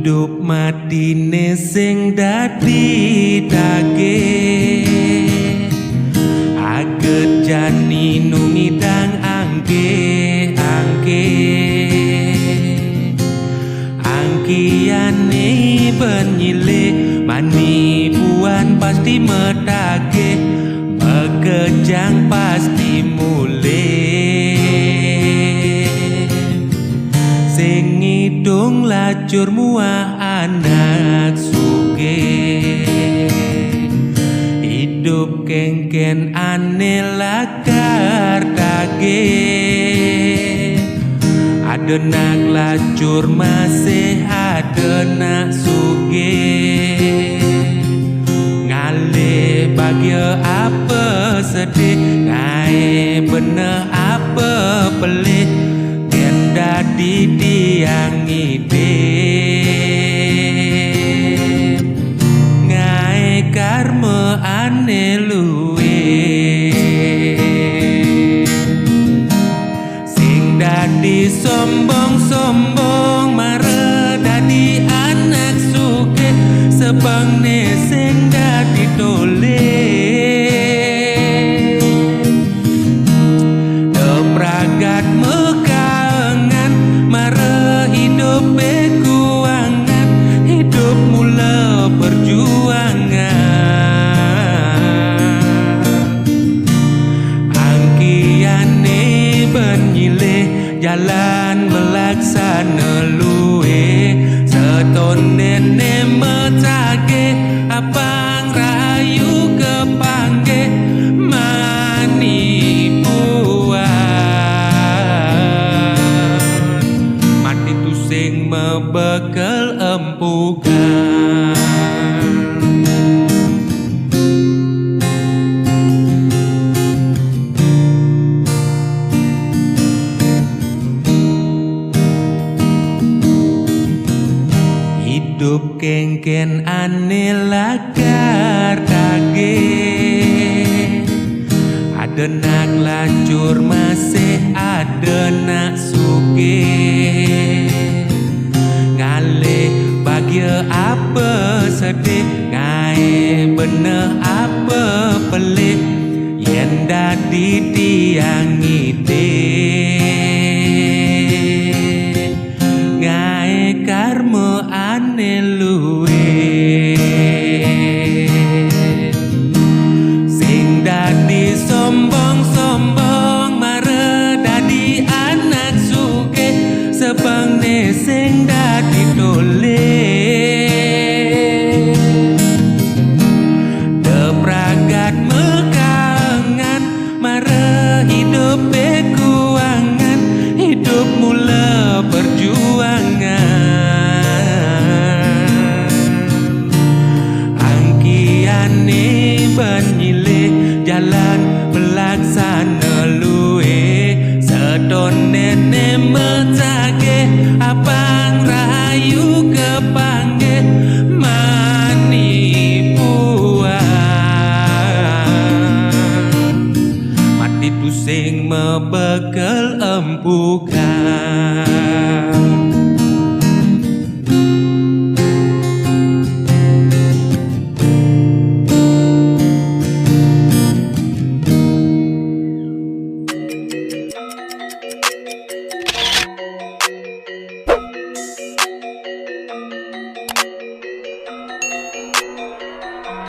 Hidup matine sing dadi dage aget jani numidang angke angkiane benyile mani buan pasti medage bekejang pasti mule sing ngidung lajur muah anak suge hidup kengken ane lagar dage adenak lajur masih adenak suge ngale bahagia apa sedih ngae bener apa pelik ken dadi tiang hidup ngae karma ane luwe sing dadi sombong-sombong mare dadi anak suge sebangne sing dadi dole depragat mekaengan mare hidup bekuangan hidup mula perjuangan angkiane benyile jalan melaksana luwe seton nene metage apang rayu kepangge mani puan mati tu sing mebekel empukan hidup kengken ane lagar dage adenak lajur masih adenak suge ngale bahagia apa sedih ngae bener apa pelik yen dadi tiang